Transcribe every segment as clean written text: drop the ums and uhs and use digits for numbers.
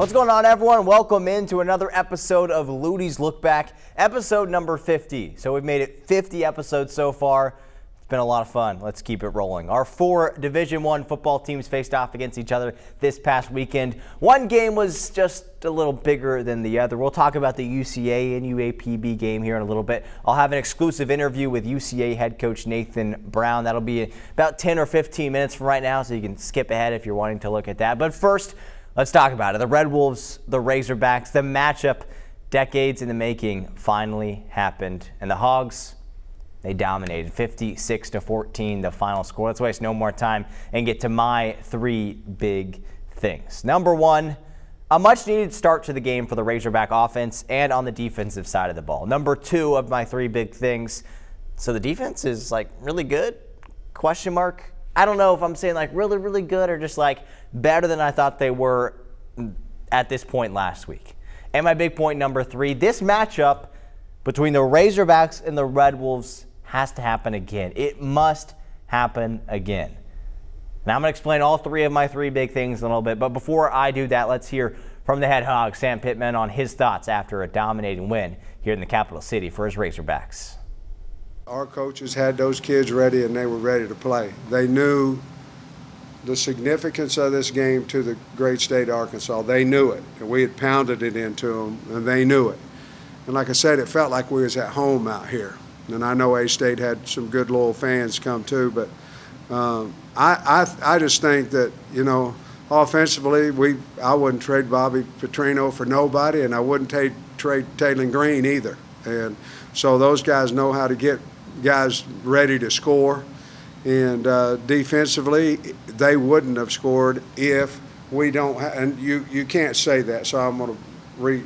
What's going on, everyone? Welcome into another episode of Luttie's Lookback, episode number 50. So we've made it 50 episodes so far. It's been a lot of fun. Let's keep it rolling. Our four Division I football teams faced off against each other this past weekend. One game was just a little bigger than the other. We'll talk about the UCA and UAPB game here in a little bit. I'll have an exclusive interview with UCA head coach Nathan Brown. That'll be about 10 or 15 minutes from right now, so you can skip ahead if you're wanting to look at that. But first, let's talk about it. The Red Wolves, the Razorbacks, the matchup decades in the making finally happened. And the Hogs, they dominated 56-14, the final score. Let's waste no more time and get to my three big things. Number one, a much-needed start to the game for the Razorback offense and on the defensive side of the ball. Number two of my three big things, so the defense is really good? Question mark. I don't know if I'm saying really, really good or just better than I thought they were at this point last week. And my big point number three, this matchup between the Razorbacks and the Red Wolves has to happen again. It must happen again. Now I'm going to explain all three of my three big things in a little bit, but before I do that, let's hear from the head hog, Sam Pittman, on his thoughts after a dominating win here in the capital city for his Razorbacks. Our coaches had those kids ready and they were ready to play. They knew the significance of this game to the great state of Arkansas. They knew it, and we had pounded it into them, and they knew it. And like I said, it felt like we was at home out here. And I know A-State had some good, loyal fans come too, but I just think that, offensively, I wouldn't trade Bobby Petrino for nobody, and I wouldn't trade Taylor Green either. And so those guys know how to get guys ready to score. And defensively, they wouldn't have scored if we don't and you can't say that. So I'm going to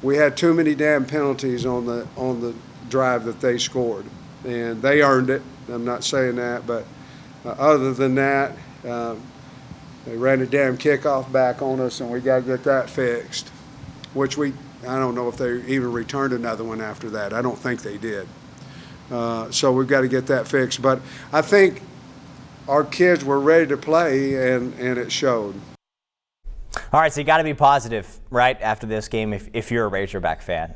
we had too many damn penalties on the drive that they scored, and they earned it. I'm not saying that, but other than that, they ran a damn kickoff back on us, and we got to get that fixed. Which I don't know if they even returned another one after that. I don't think they did. So we've got to get that fixed. But I think our kids were ready to play, and it showed. All right, so you got to be positive, right, after this game if you're a Razorback fan.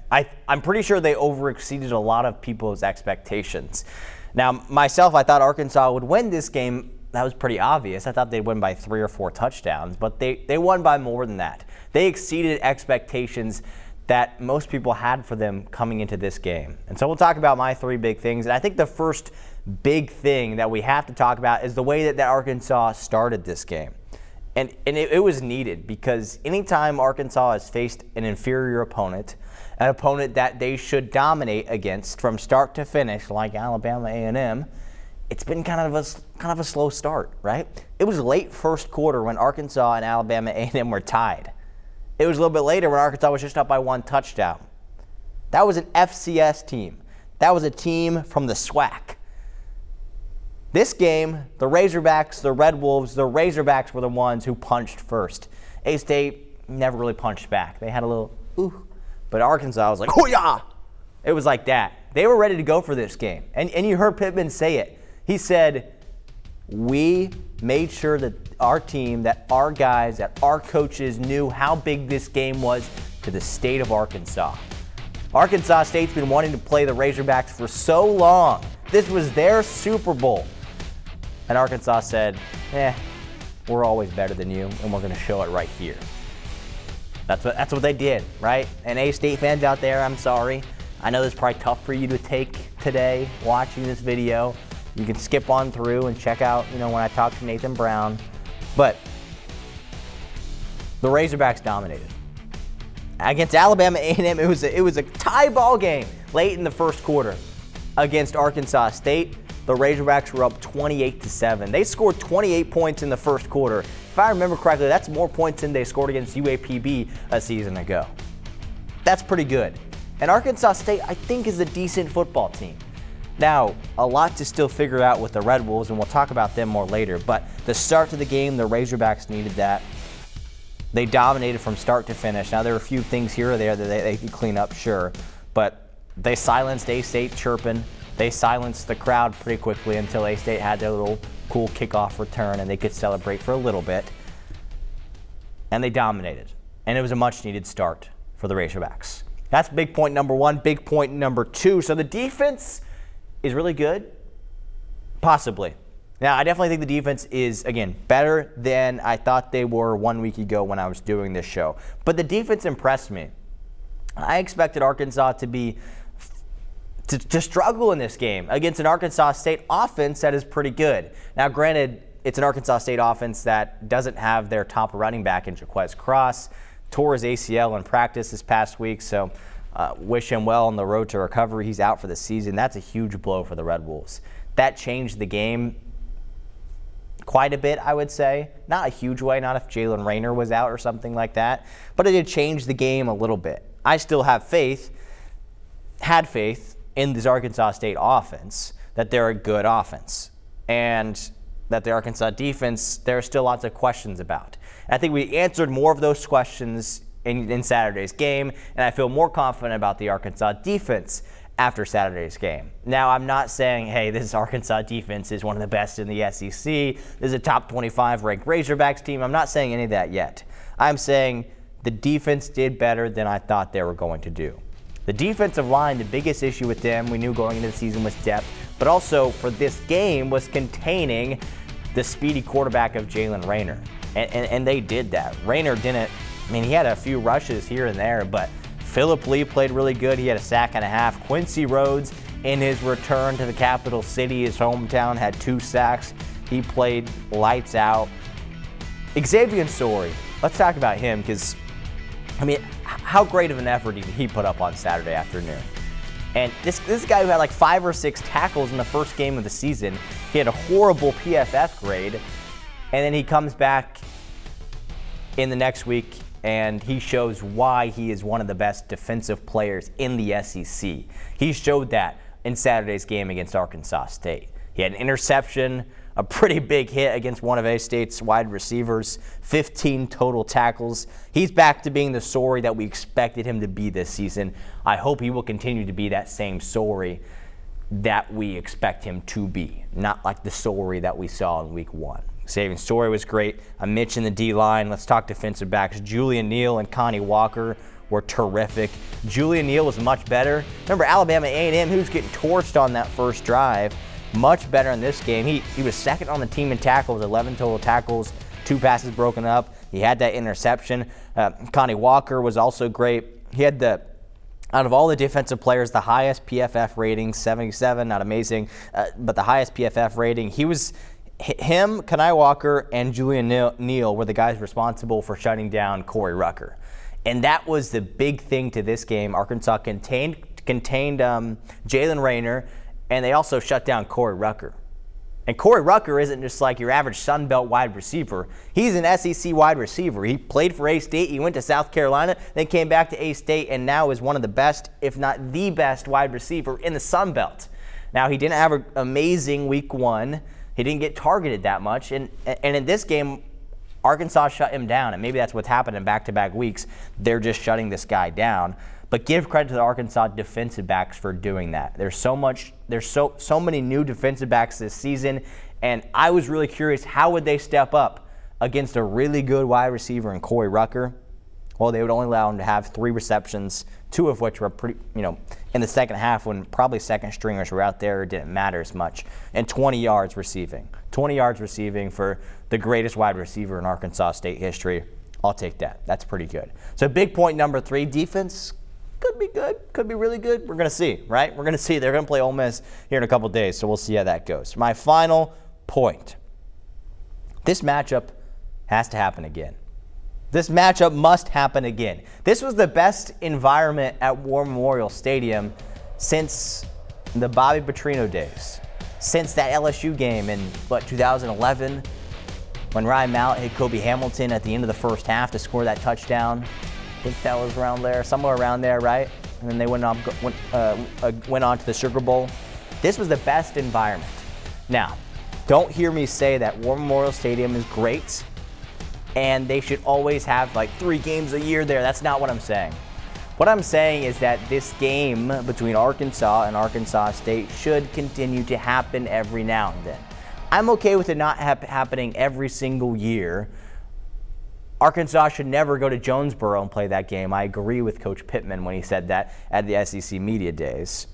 I'm pretty sure they overexceeded a lot of people's expectations. Now, myself, I thought Arkansas would win this game. That was pretty obvious. I thought they'd win by 3 or 4 touchdowns, but they won by more than that. They exceeded expectations that most people had for them coming into this game. And so we'll talk about my three big things. And I think the first big thing that we have to talk about is the way that Arkansas started this game. And it was needed, because anytime Arkansas has faced an inferior opponent, an opponent that they should dominate against from start to finish, like Alabama A&M, it's been kind of a slow start, right? It was late first quarter when Arkansas and Alabama A&M were tied. It was a little bit later when Arkansas was just up by 1 touchdown. That was an FCS team. That was a team from the SWAC. This game, the Razorbacks, the Red Wolves, the Razorbacks were the ones who punched first. A-State never really punched back. They had a little, ooh. But Arkansas was like, hoo-yah! It was like that. They were ready to go for this game. And you heard Pittman say it. He said, we made sure that our team, that our guys, that our coaches knew how big this game was to the state of Arkansas. Arkansas State's been wanting to play the Razorbacks for so long. This was their Super Bowl. And Arkansas said, we're always better than you, and we're going to show it right here. That's what they did, right? And A-State fans out there, I'm sorry. I know this is probably tough for you to take today watching this video. You can skip on through and check out, when I talk to Nathan Brown. But the Razorbacks dominated. Against Alabama A&M, it was a tie ball game late in the first quarter. Against Arkansas State, the Razorbacks were up 28-7. They scored 28 points in the first quarter. If I remember correctly, that's more points than they scored against UAPB a season ago. That's pretty good. And Arkansas State, I think, is a decent football team. Now, a lot to still figure out with the Red Wolves, and we'll talk about them more later. But the start to the game, the Razorbacks needed that. They dominated from start to finish. Now, there are a few things here or there that they could clean up, sure. But they silenced A-State chirping. They silenced the crowd pretty quickly until A-State had their little cool kickoff return, and they could celebrate for a little bit. And they dominated. and it was a much-needed start for the Razorbacks. That's big point number one. Big point number two. So the defense is really good? Possibly. Now, I definitely think the defense is, again, better than I thought they were 1 week ago when I was doing this show. But the defense impressed me. I expected Arkansas to struggle in this game against an Arkansas State offense that is pretty good. Now, granted, it's an Arkansas State offense that doesn't have their top running back in Jaquez Cross. Tore his ACL in practice this past week, so wish him well on the road to recovery. He's out for the season. That's a huge blow for the Red Wolves. That changed the game quite a bit, I would say. Not a huge way, not if Jalen Rayner was out or something like that, but it did change the game a little bit. I still had faith in this Arkansas State offense, that they're a good offense, and that the Arkansas defense, there are still lots of questions about. And I think we answered more of those questions in Saturday's game, and I feel more confident about the Arkansas defense after Saturday's game. Now, I'm not saying, hey, this Arkansas defense is one of the best in the SEC. This is a top 25 ranked Razorbacks team. I'm not saying any of that yet. I'm saying the defense did better than I thought they were going to do. The defensive line, the biggest issue with them, we knew going into the season, was depth, but also for this game was containing the speedy quarterback of Jalen Rayner. And they did that. Rayner didn't, he had a few rushes here and there, but Phillip Lee played really good. He had a sack and a half. Quincy Rhodes, in his return to the capital city, his hometown, had 2 sacks. He played lights out. Xavier Story, let's talk about him because, how great of an effort did he put up on Saturday afternoon? And this guy who had like 5 or 6 tackles in the first game of the season, he had a horrible PFF grade, and then he comes back in the next week and he shows why he is one of the best defensive players in the SEC. He showed that in Saturday's game against Arkansas State. He had an interception, a pretty big hit against one of A-State's wide receivers, 15 total tackles. He's back to being the Sorey that we expected him to be this season. I hope he will continue to be that same Sorey that we expect him to be, not like the Sorey that we saw in week 1. Xavier Story was great. I mentioned the D-line. Let's talk defensive backs. Julian Neal and Connie Walker were terrific. Julian Neal was much better. Remember Alabama A&M, he was getting torched on that first drive. Much better in this game. He was second on the team in tackles, 11 total tackles, 2 passes broken up. He had that interception. Connie Walker was also great. He had out of all the defensive players, the highest PFF rating, 77, not amazing, but the highest PFF rating. Him, Connie Walker, and Julian Neal were the guys responsible for shutting down Corey Rucker. And that was the big thing to this game. Arkansas contained Jalen Rayner, and they also shut down Corey Rucker. And Corey Rucker isn't just like your average Sun Belt wide receiver. He's an SEC wide receiver. He played for A-State. He went to South Carolina, then came back to A-State, and now is one of the best, if not the best, wide receiver in the Sun Belt. Now, he didn't have an amazing week 1. He didn't get targeted that much. And in this game, Arkansas shut him down. And maybe that's what's happened in back-to-back weeks. They're just shutting this guy down. But give credit to the Arkansas defensive backs for doing that. There's so many new defensive backs this season, and I was really curious, how would they step up against a really good wide receiver in Corey Rucker? Well, they would only allow him to have 3 receptions, 2 of which were pretty, in the second half when probably second stringers were out there, it didn't matter as much, and 20 yards receiving. 20 yards receiving for the greatest wide receiver in Arkansas State history. I'll take that. That's pretty good. So big point number 3, defense. Could be good, could be really good. We're going to see, right? We're going to see. They're going to play Ole Miss here in a couple days, so we'll see how that goes. My final point. This matchup has to happen again. This matchup must happen again. This was the best environment at War Memorial Stadium since the Bobby Petrino days, since that LSU game in, 2011, when Ryan Mallett hit Kobe Hamilton at the end of the first half to score that touchdown. I think that was around there, somewhere around there, right? And then they went on to the Sugar Bowl. This was the best environment. Now, don't hear me say that War Memorial Stadium is great and they should always have 3 games a year there. That's not what I'm saying. What I'm saying is that this game between Arkansas and Arkansas State should continue to happen every now and then. I'm okay with it not happening every single year, Arkansas should never go to Jonesboro and play that game. I agree with Coach Pittman when he said that at the SEC Media Days.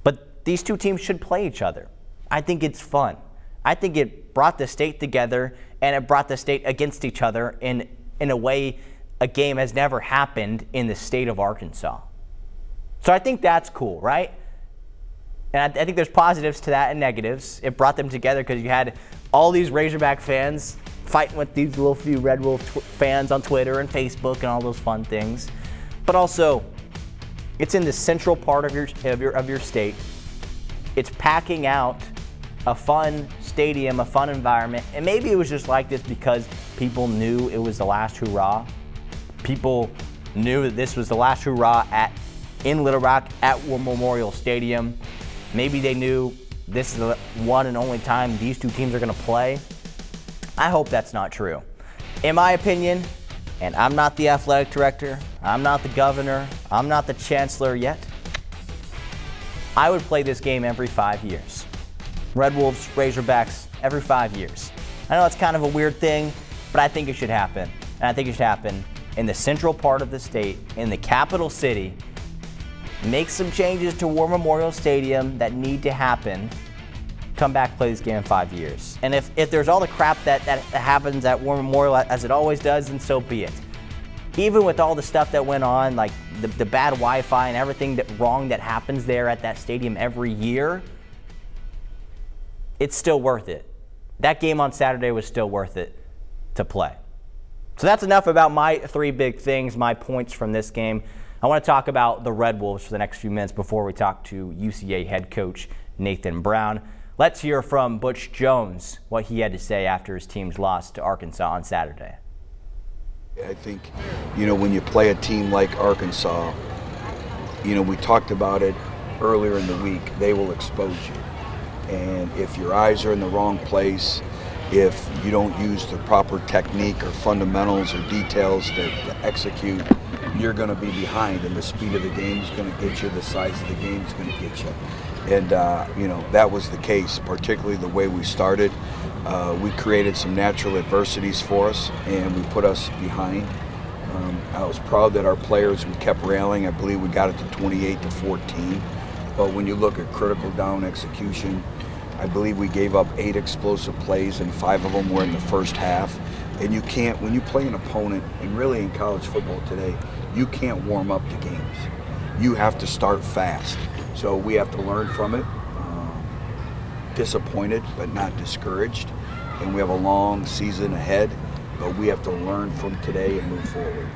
But these two teams should play each other. I think it's fun. I think it brought the state together, and it brought the state against each other in a way a game has never happened in the state of Arkansas. So I think that's cool, right? And I think there's positives to that and negatives. It brought them together because you had all these Razorback fans fighting with these little few Red Wolf fans on Twitter and Facebook and all those fun things. But also, it's in the central part of your state. It's packing out a fun stadium, a fun environment. And maybe it was just like this because people knew it was the last hurrah. People knew that this was the last hurrah in Little Rock at War Memorial Stadium. Maybe they knew this is the one and only time these two teams are going to play. I hope that's not true. In my opinion, and I'm not the athletic director, I'm not the governor, I'm not the chancellor yet, I would play this game every 5 years. Red Wolves, Razorbacks, every 5 years. I know it's kind of a weird thing, but I think it should happen. And I think it should happen in the central part of the state, in the capital city. Make some changes to War Memorial Stadium that need to happen. Come back, play this game in 5 years. And if there's all the crap that happens at War Memorial, as it always does, then so be it. Even with all the stuff that went on, like the bad Wi-Fi and everything wrong that happens there at that stadium every year, it's still worth it. That game on Saturday was still worth it to play. So that's enough about my three big things, my points from this game. I want to talk about the Red Wolves for the next few minutes before we talk to UCA head coach Nathan Brown. Let's hear from Butch Jones, what he had to say after his team's loss to Arkansas on Saturday. I think, when you play a team like Arkansas, we talked about it earlier in the week, they will expose you. And if your eyes are in the wrong place, if you don't use the proper technique or fundamentals or details to execute, you're going to be behind, and the speed of the game is going to get you, the size of the game is going to get you. And, that was the case, particularly the way we started. We created some natural adversities for us, and we put us behind. I was proud that our players, we kept railing. I believe we got it to 28-14. But when you look at critical down execution, I believe we gave up 8 explosive plays, and 5 of them were in the first half. And you can't, when you play an opponent, and really in college football today, you can't warm up the games. You have to start fast. So we have to learn from it. Disappointed, but not discouraged. And we have a long season ahead, but we have to learn from today and move forward.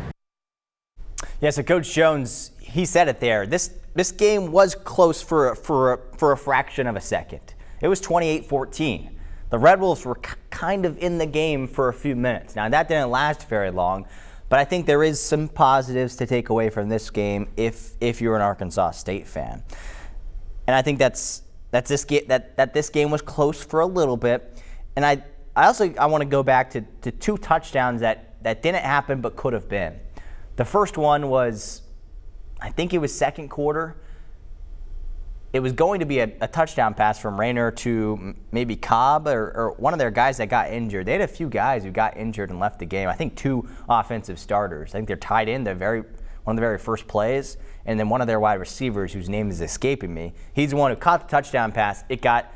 Yeah, so Coach Jones, he said it there. This game was close for a fraction of a second. It was 28-14. The Red Wolves were kind of in the game for a few minutes. Now, that didn't last very long, but I think there is some positives to take away from this game if you're an Arkansas State fan. And I think that this game was close for a little bit. And I want to go back to 2 touchdowns that didn't happen but could have been. The first one was, I think it was second quarter. It was going to be a touchdown pass from Rayner to maybe Cobb or one of their guys that got injured. They had a few guys who got injured and left the game. I think 2 offensive starters. I think they're tied in. They're one of the very first plays. And then one of their wide receivers, whose name is escaping me, he's the one who caught the touchdown pass. It got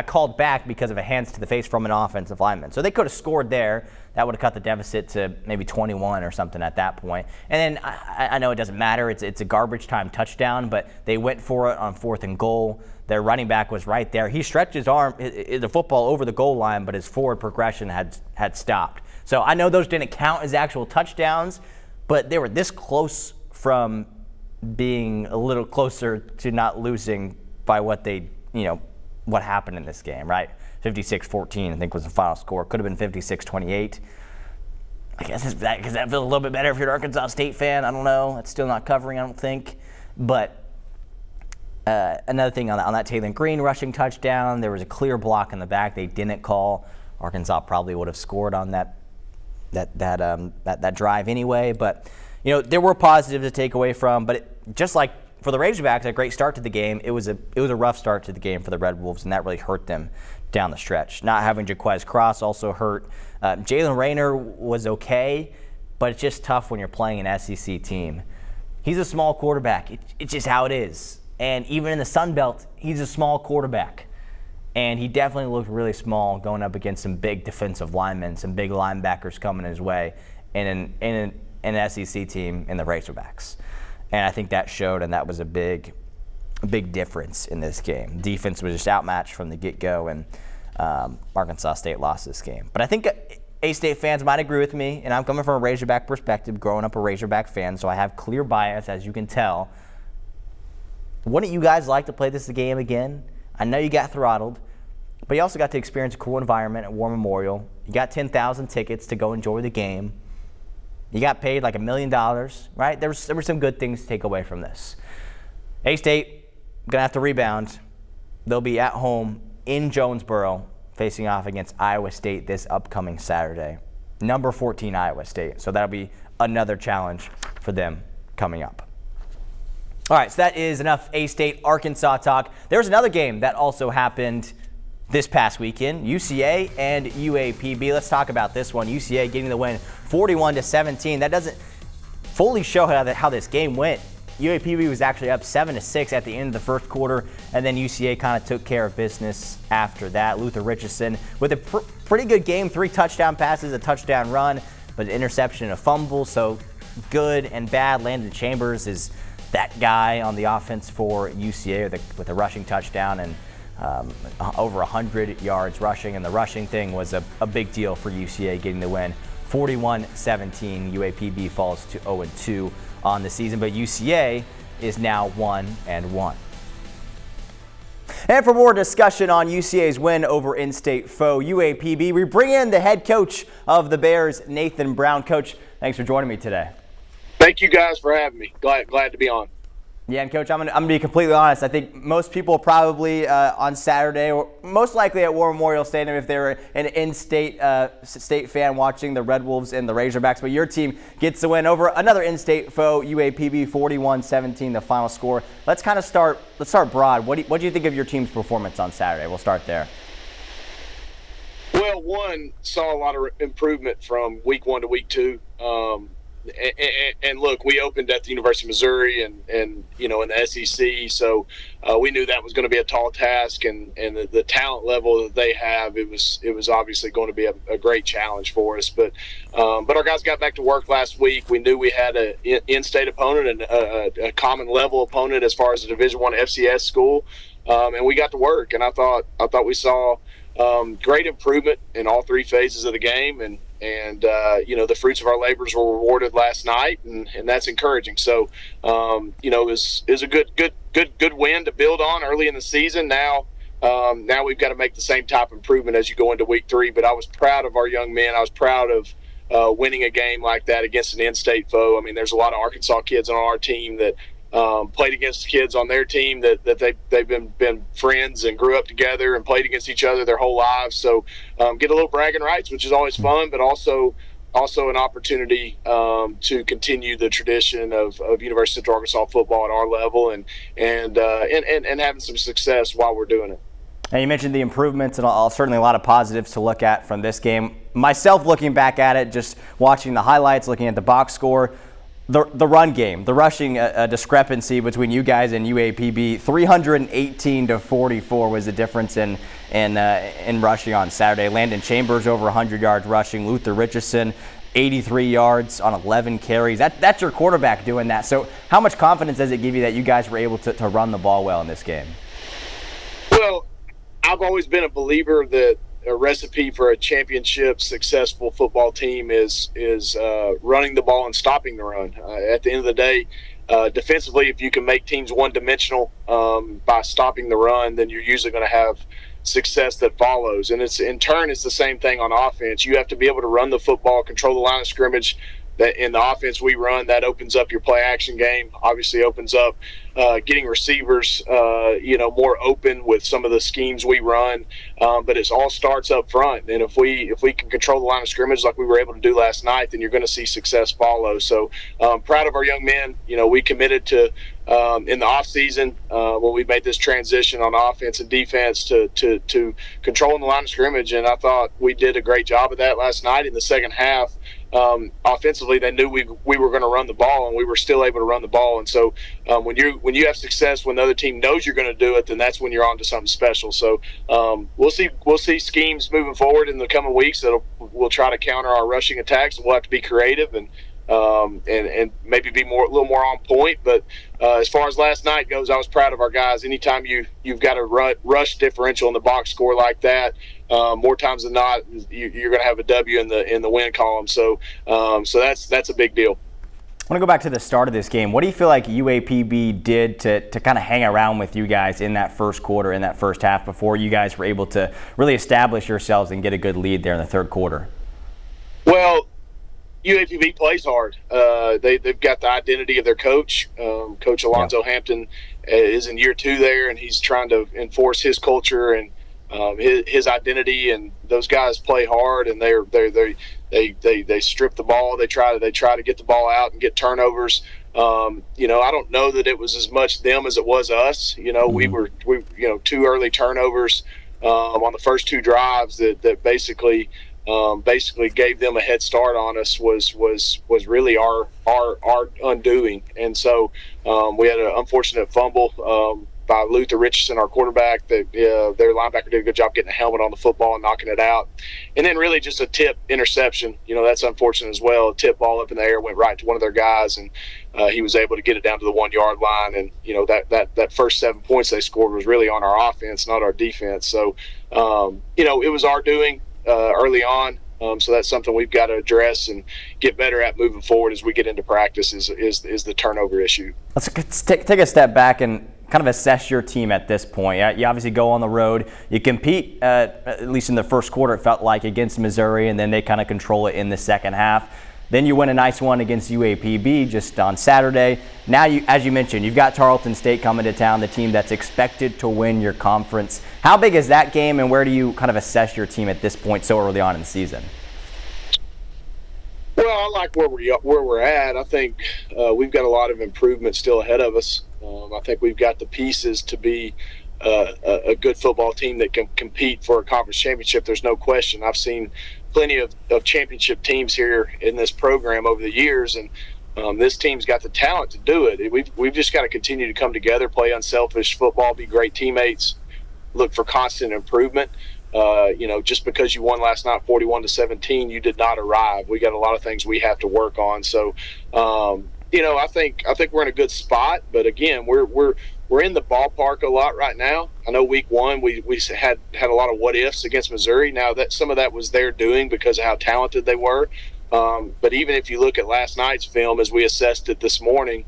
called back because of a hands to the face from an offensive lineman. So they could have scored there. That would have cut the deficit to maybe 21 or something at that point. And then I know it doesn't matter. It's a garbage time touchdown, but they went for it on 4th and goal. Their running back was right there. He stretched his arm, the football over the goal line, but his forward progression had stopped. So I know those didn't count as actual touchdowns, but they were this close from being a little closer to not losing by what what happened in this game, right? 56-14, I think, was the final score. Could have been 56-28. I guess that feels a little bit better if you're an Arkansas State fan. I don't know. It's still not covering, I don't think. But another thing on that Taylor Green rushing touchdown, there was a clear block in the back they didn't call. Arkansas probably would have scored on that drive anyway. But there were positives to take away from. But just like for the Razorbacks, a great start to the game. It was a rough start to the game for the Red Wolves, and that really hurt them down the stretch. Not having Jaquez Cross also hurt. Jalen Rayner was okay, but it's just tough when you're playing an SEC team. He's a small quarterback. It's just how it is. And even in the Sun Belt, he's a small quarterback. And he definitely looked really small going up against some big defensive linemen, some big linebackers coming his way in an SEC team in the Razorbacks. And I think that showed, and that was a big difference in this game. Defense was just outmatched from the get-go, and Arkansas State lost this game. But I think A-State fans might agree with me, and I'm coming from a Razorback perspective, growing up a Razorback fan, so I have clear bias, as you can tell. Wouldn't you guys like to play this game again? I know you got throttled, but you also got to experience a cool environment at War Memorial. You got 10,000 tickets to go enjoy the game. You got paid like $1 million, right? There were some good things to take away from this. A-State going to have to rebound. They'll be at home in Jonesboro facing off against Iowa State this upcoming Saturday. Number 14 Iowa State. So that'll be another challenge for them coming up. All right, so that is enough A-State Arkansas talk. There's another game that also happened this past weekend, UCA and UAPB. Let's talk about this one. UCA getting the win 41-17. That doesn't fully show how this game went. UAPB was actually up 7-6 at the end of the first quarter, and then UCA kind of took care of business after that. Luther Richardson with a pretty good game, 3 touchdown passes, a touchdown run, but an interception and a fumble. So good and bad. Landon Chambers is that guy on the offense for UCA with a rushing touchdown and over 100 yards rushing, and the rushing thing was a big deal for UCA getting the win. 41-17, UAPB falls to 0-2 on the season, but UCA is now 1-1. And for more discussion on UCA's win over in-state foe UAPB, we bring in the head coach of the Bears, Nathan Brown. Coach, thanks for joining me today. Thank you guys for having me. Glad to be on. Yeah, and Coach, I'm gonna be completely honest. I think most people probably on Saturday, or most likely at War Memorial Stadium, if they were an in-state state fan watching the Red Wolves and the Razorbacks. But your team gets the win over another in-state foe, UAPB, 41-17, the final score. Let's start broad. What do you think of your team's performance on Saturday? We'll start there. Well, one, saw a lot of improvement from week 1 to week 2. And look, we opened at the University of Missouri and in the SEC, so we knew that was going to be a tall task, and the talent level that they have, it was obviously going to be a great challenge for us. But our guys got back to work last week. We knew we had an in-state opponent and a common level opponent as far as a Division I FCS school, and we got to work. And I thought we saw great improvement in all 3 phases of the game, and the fruits of our labors were rewarded last night, and that's encouraging. So, it was a good win to build on early in the season. Now we've got to make the same type of improvement as you go into week 3. But I was proud of our young men. I was proud of winning a game like that against an in-state foe. I mean, there's a lot of Arkansas kids on our team that played against kids on their team that they've been friends and grew up together and played against each other their whole lives. So get a little bragging rights, which is always fun, but also an opportunity to continue the tradition of University of Central Arkansas football at our level and having some success while we're doing it. And you mentioned the improvements, and certainly a lot of positives to look at from this game. Myself, looking back at it, just watching the highlights, looking at the box score, the run game, the rushing discrepancy between you guys and UAPB, 318-44 was the difference in rushing on Saturday. Landon Chambers over 100 yards rushing. Luther Richardson 83 yards on 11 carries. That's your quarterback doing that. So how much confidence does it give you that you guys were able to run the ball well in this game? Well, I've always been a believer that a recipe for a championship successful football team is running the ball and stopping the run. At the end of the day, defensively, if you can make teams one-dimensional by stopping the run, then you're usually going to have success that follows. And it's the same thing on offense. You have to be able to run the football, control the line of scrimmage. That in the offense we run, that opens up your play action game. Obviously, opens up getting receivers, more open with some of the schemes we run. But it all starts up front, and if we can control the line of scrimmage like we were able to do last night, then you're going to see success follow. So, proud of our young men. We committed to in the offseason when we made this transition on offense and defense to controlling the line of scrimmage, and I thought we did a great job of that last night. In the second half, offensively, they knew we were going to run the ball, and we were still able to run the ball. And so when you have success when the other team knows you're going to do it, then that's when you're on to something special. So we'll see schemes moving forward in the coming weeks that we'll try to counter our rushing attacks, and we'll have to be creative and maybe be a little more on point. But as far as last night goes, I was proud of our guys. Anytime you've got a rush differential in the box score like that, more times than not, you're going to have a W in the win column. So that's a big deal. I want to go back to the start of this game. What do you feel like UAPB did to kind of hang around with you guys in that first quarter, in that first half, before you guys were able to really establish yourselves and get a good lead there in the third quarter? Well, UAPB plays hard. They've got the identity of their coach. Coach Alonzo Hampton is in year 2 there, and he's trying to enforce his culture and his identity. And those guys play hard, and they strip the ball. They try to get the ball out and get turnovers. I don't know that it was as much them as it was us. We 2 early turnovers on the first 2 drives that basically gave them a head start on us was really our undoing. And so we had an unfortunate fumble by Luttie Richardson, our quarterback. Their linebacker did a good job getting a helmet on the football and knocking it out. And then really just a tip interception. That's unfortunate as well. A tip ball up in the air went right to one of their guys, and he was able to get it down to the 1-yard line. And that first 7 points they scored was really on our offense, not our defense. So it was our doing early on. So that's something we've got to address and get better at moving forward as we get into practice is the turnover issue. Let's take a step back and kind of assess your team at this point. You obviously go on the road. You compete, at least in the first quarter, it felt like, against Missouri, and then they kind of control it in the second half. Then you win a nice one against UAPB just on Saturday. Now, as you mentioned, you've got Tarleton State coming to town, the team that's expected to win your conference. How big is that game, and where do you kind of assess your team at this point so early on in the season? Well, I like where we're at. I think we've got a lot of improvement still ahead of us. I think we've got the pieces to be a good football team that can compete for a conference championship. There's no question. I've seen plenty of championship teams here in this program over the years, and this team's got the talent to do it. We've just got to continue to come together, play unselfish football, be great teammates, look for constant improvement. Just because you won last night 41-17, you did not arrive. We got a lot of things we have to work on. So, I think we're in a good spot. But again, we're in the ballpark a lot right now. I know week 1 we had a lot of what ifs against Missouri. Now that some of that was their doing because of how talented they were. But even if you look at last night's film as we assessed it this morning,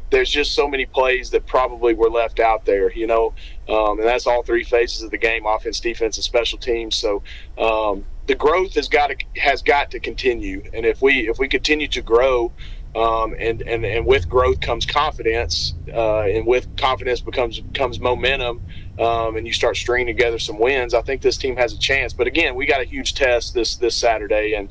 there's just so many plays that probably were left out there, and that's all 3 phases of the game: offense, defense, and special teams. So the growth has got to continue, and if we continue to grow, and with growth comes confidence, and with confidence comes momentum, and you start stringing together some wins, I think this team has a chance. But again, we got a huge test this Saturday, and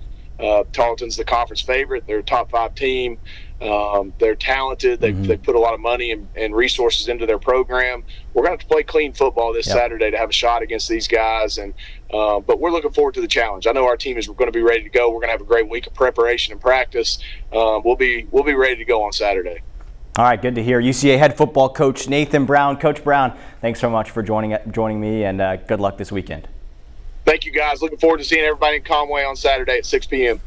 Tarleton's the conference favorite. They're a top 5 team. They're talented. They put a lot of money and resources into their program. We're going to have to play clean football this Saturday to have a shot against these guys. And but we're looking forward to the challenge. I know our team is going to be ready to go. We're going to have a great week of preparation and practice. We'll be ready to go on Saturday. All right, good to hear. UCA head football coach Nathan Brown. Coach Brown, thanks so much for joining me, and good luck this weekend. Thank you, guys. Looking forward to seeing everybody in Conway on Saturday at 6 p.m.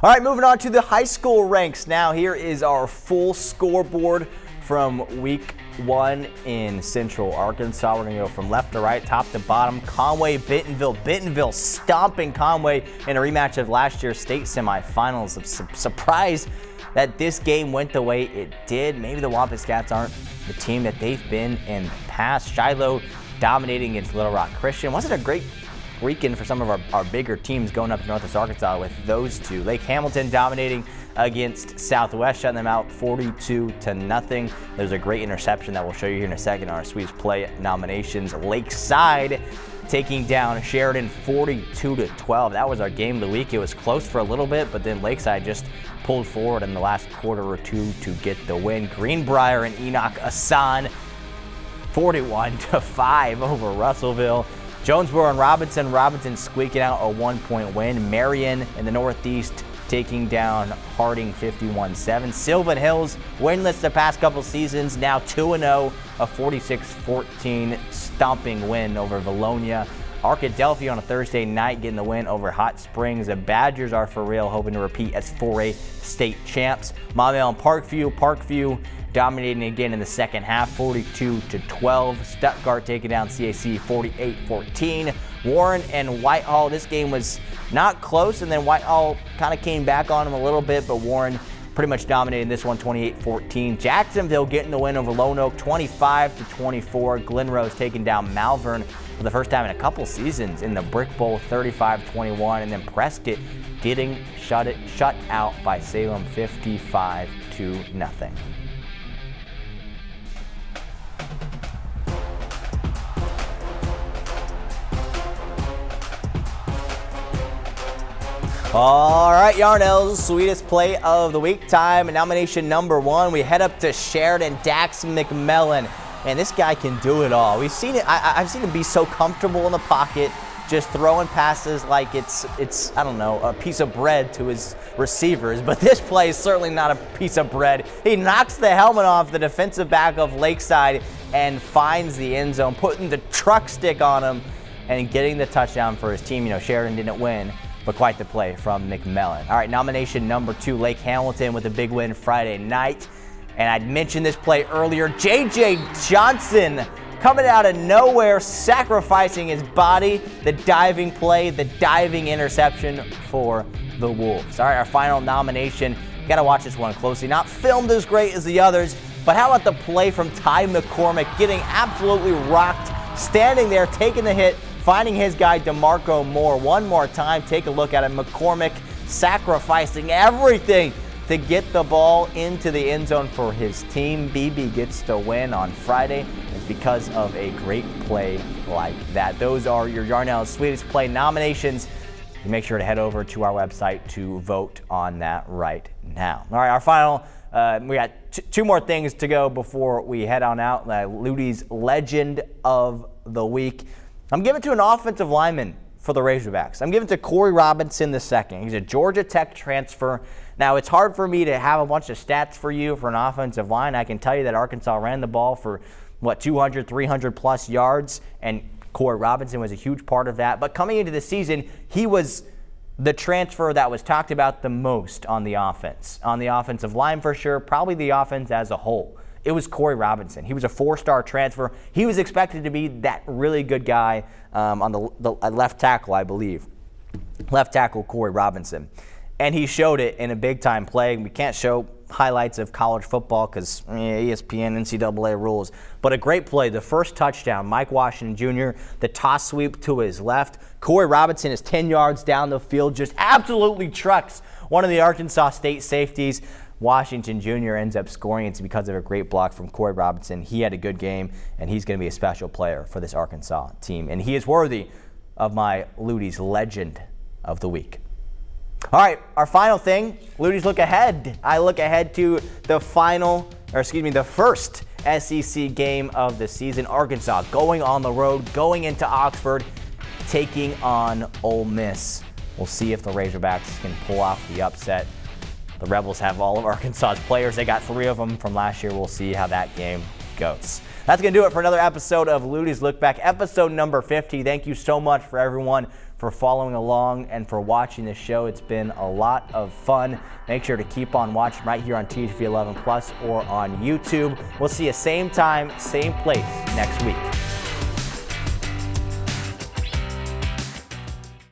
All right, moving on to the high school ranks now. Here is our full scoreboard from week 1 in Central Arkansas. We're going to go from left to right, top to bottom. Conway, Bentonville stomping Conway in a rematch of last year's state semifinals. I'm surprised that this game went the way it did. Maybe the Wampus Cats aren't the team that they've been in the past. Shiloh dominating against Little Rock Christian. Wasn't a great weekend for some of our bigger teams going up to Northwest Arkansas with those two. Lake Hamilton dominating against Southwest, shutting them out 42-0. There's a great interception that we'll show you here in a second on our Sweeps Play nominations. Lakeside taking down Sheridan 42-12. That was our game of the week. It was close for a little bit, but then Lakeside just pulled forward in the last quarter or two to get the win. Greenbrier and Enoch Asan 41-5 over Russellville. Jonesboro and Robinson squeaking out a 1-point win. Marion in the Northeast taking down Harding 51-7. Sylvan Hills winless the past couple seasons, now 2-0, a 46-14 stomping win over Valonia. Arkadelphia on a Thursday night getting the win over Hot Springs. The Badgers are for real, hoping to repeat as 4A state champs. Maumelle and Parkview dominating again in the second half, 42-12. Stuttgart taking down CAC 48-14. Warren and Whitehall, this game was not close, and then Whitehall kind of came back on them a little bit, but Warren pretty much dominating this one, 28-14. Jacksonville getting the win over Lone Oak, 25-24. Glenrose taking down Malvern for the first time in a couple seasons in the Brick Bowl, 35-21. And then Prescott getting shut out by Salem, 55-0. All right, Yarnell's sweetest play of the week time. Nomination number 1. We head up to Sheridan. Dax McMillan. And this guy can do it all. We've seen it. I've seen him be so comfortable in the pocket, just throwing passes like it's I don't know, a piece of bread to his receivers. But this play is certainly not a piece of bread. He knocks the helmet off the defensive back of Lakeside and finds the end zone, putting the truck stick on him and getting the touchdown for his team. You know, Sheridan didn't win, but quite the play from McMillan. All right, nomination number 2, Lake Hamilton with a big win Friday night. And I'd mentioned this play earlier. J.J. Johnson coming out of nowhere, sacrificing his body. The diving play, the diving interception for the Wolves. All right, our final nomination. Got to watch this one closely. Not filmed as great as the others, but how about the play from Ty McCormick getting absolutely rocked, standing there, taking the hit, finding his guy DeMarco Moore one more time. Take a look at him. McCormick sacrificing everything to get the ball into the end zone for his team. BB gets the win on Friday. It's because of a great play like that. Those are your Yarnell's sweetest play nominations. You make sure to head over to our website to vote on that right now. All right, our final, we got two more things to go before we head on out. Luttie's Legend of the Week. I'm giving it to an offensive lineman for the Razorbacks. I'm giving it to Corey Robinson II. He's a Georgia Tech transfer. Now, it's hard for me to have a bunch of stats for you for an offensive line. I can tell you that Arkansas ran the ball for, 200, 300-plus yards, and Corey Robinson was a huge part of that. But coming into the season, he was the transfer that was talked about the most on the offense. On the offensive line for sure, probably the offense as a whole. It was Corey Robinson. He was a 4-star transfer. He was expected to be that really good guy on the left tackle, I believe. Left tackle Corey Robinson. And he showed it in a big-time play. We can't show highlights of college football because ESPN, NCAA rules. But a great play. The first touchdown, Mike Washington Jr., the toss sweep to his left. Corey Robinson is 10 yards down the field, just absolutely trucks one of the Arkansas State safeties. Washington Jr. ends up scoring. It's because of a great block from Corey Robinson. He had a good game, and he's going to be a special player for this Arkansas team. And he is worthy of my Luttie's Legend of the Week. All right, our final thing, Luttie's look ahead. I look ahead to the first SEC game of the season. Arkansas going on the road, going into Oxford, taking on Ole Miss. We'll see if the Razorbacks can pull off the upset. The Rebels have all of Arkansas's players. They got 3 of them from last year. We'll see how that game goes. That's going to do it for another episode of Luttie's Look Back, episode number 50. Thank you so much for everyone for following along and for watching this show. It's been a lot of fun. Make sure to keep on watching right here on THV 11 Plus or on YouTube. We'll see you same time, same place next week.